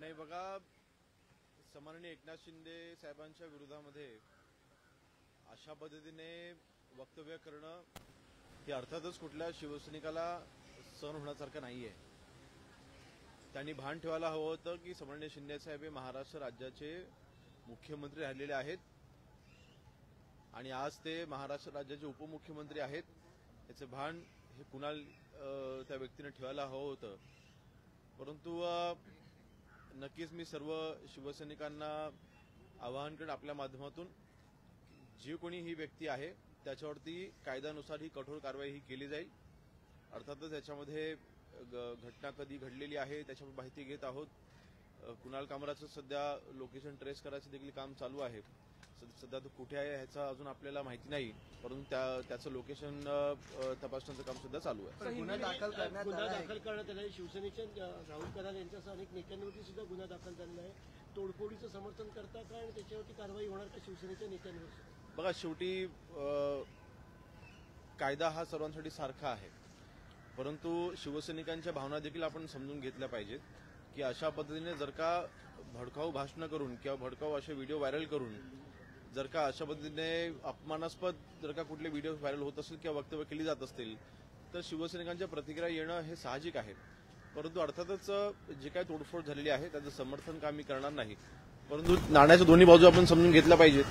नाही बघा, सन्माननीय एकनाथ शिंदे साहेबांच्या विरोधामध्ये अशा पद्धतीने वक्तव्य करणं हे अर्थातच कुठल्या शिवसैनिकाला सहन होण्यासारखं नाहीये। त्यांनी भान ठेवायला हवं होतं की सन्माननीय शिंदे साहेब हे महाराष्ट्र राज्याचे मुख्यमंत्री राहिलेले आहेत आणि आज ते महाराष्ट्र राज्याचे उपमुख्यमंत्री आहेत। याचे भान हे कुणाल त्या व्यक्तीने ठेवायला हवं होतं। परंतु नक्कीच मी सर्व शिवसैनिकांना आवाहन करेन आपल्या माध्यमातून, जी कोणी ही व्यक्ती आहे त्याच्यावरती कायद्यानुसार ही कठोर कारवाई ही केली जाईल। अर्थातच याच्यामध्ये घटना कधी घडलेली आहे त्याची माहिती घेत आहोत। कुणाल कामराचं सध्या लोकेशन ट्रेस करायचं देखील काम चालू आहे। सध्या तो कुठे आहे ह्याचा अजून आपल्याला माहिती नाही, परंतु त्याचं लोकेशन तपासण्याचं काम सुद्धा चालू आहे। गुन्हा दाखल करण्यात आला आहे। शिवसेनेचे राहुल कराड यांच्यासह अनेक नेत्यांवरती सुद्धा गुन्हा दाखल झालेला आहे। तोडफोडीचं समर्थन करता का आणि त्याच्यावरती कारवाई होणार का शिवसेनेच्या नेत्यांवर? बघा, शेवटी कायदा हा सर्वांसाठी सारखा आहे, परंतु शिवसैनिकांच्या भावना देखील आपण समजून घेतल्या पाहिजेत की अशा पद्धतीने जर का भडकाऊ भाषण करून किंवा भडकाऊ असे व्हिडिओ व्हायरल करून जर का अशा पद्धतीने अपमानास्पद जर का कुठले व्हिडिओ व्हायरल होत असतील किंवा वक्तव्य केली जात असतील तर शिवसैनिकांच्या प्रतिक्रिया येणं हे साहजिक आहे। परंतु अर्थातच जे काही तोडफोड झालेली आहे त्याचं समर्थन का मी करणार नाही, परंतु नाण्याच्या दोन्ही बाजू आपण समजून घेतल्या पाहिजेत।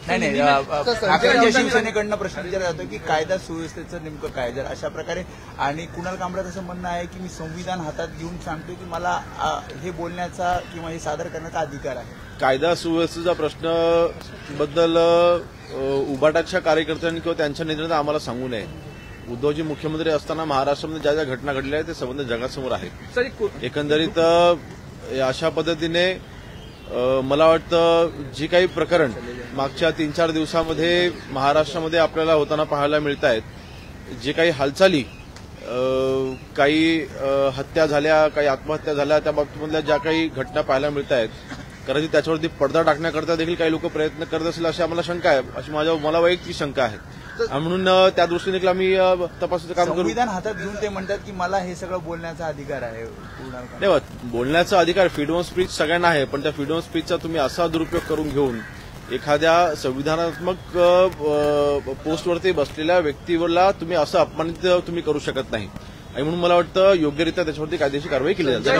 नाही ठाकरेंच्या शिवसेनेकडनं प्रश्न विचारला जातो की कायदा सुव्यवस्थेचं नेमकं काय, जर अशा प्रकारे आणि कुणाल कामराचं असं म्हणणं आहे की मी संविधान हातात घेऊन सांगतो की मला हे बोलण्याचा किंवा हे सादर करण्याचा अधिकार आहे। कायदा सुव्यवस्थेचा प्रश्न बद्दल उबाटाच्या कार्यकर्त्यांनी किंवा त्यांच्या नेत्यांनी आम्हाला सांगू नये। उद्धवजी मुख्यमंत्री असताना महाराष्ट्रामध्ये ज्या ज्या घटना घडल्या आहेत ते संबंध जगासमोर आहेत। एकंदरीत अशा पद्धतीने मला वाटतं जी काही प्रकरण मागच्या 3-4 दिवसामध्ये महाराष्ट्रामध्ये आपल्याला होताना पाहायला मिळत आहेत, जे काही हालचाली काही हत्या झाल्या, काही आत्महत्या झाल्या, त्या बाबतीमधल्या ज्या काही घटना पाहायला मिळत आहेत, कदाचित त्याच्यावरती पडदा टाकण्याकरता देखील काही लोक प्रयत्न करत असतील अशी आम्हाला शंका आहे, अशी मला वैयक्तिक शंका आहे। म्हणून त्या दृष्टीने देखील आम्ही तपासाचं काम करू। संविधान हातात घेऊन ते म्हणतात की मला हे सगळं बोलण्याचा अधिकार आहे। नाही, बोलण्याचा अधिकार फ्रीडम ऑफ स्पीच सगळ्यांना आहे, पण त्या फ्रीडम ऑफ स्पीचचा तुम्ही असा दुरुपयोग करून घेऊन एखाद्या संविधानात्मक पोस्टवरती बसलेल्या व्यक्तीवरला तुम्ही असं अपमानित तुम्ही करू शकत नाही आणि म्हणून मला वाटतं योग्यरित्या त्याच्यावरती कायदेशीर कारवाई केली जाते।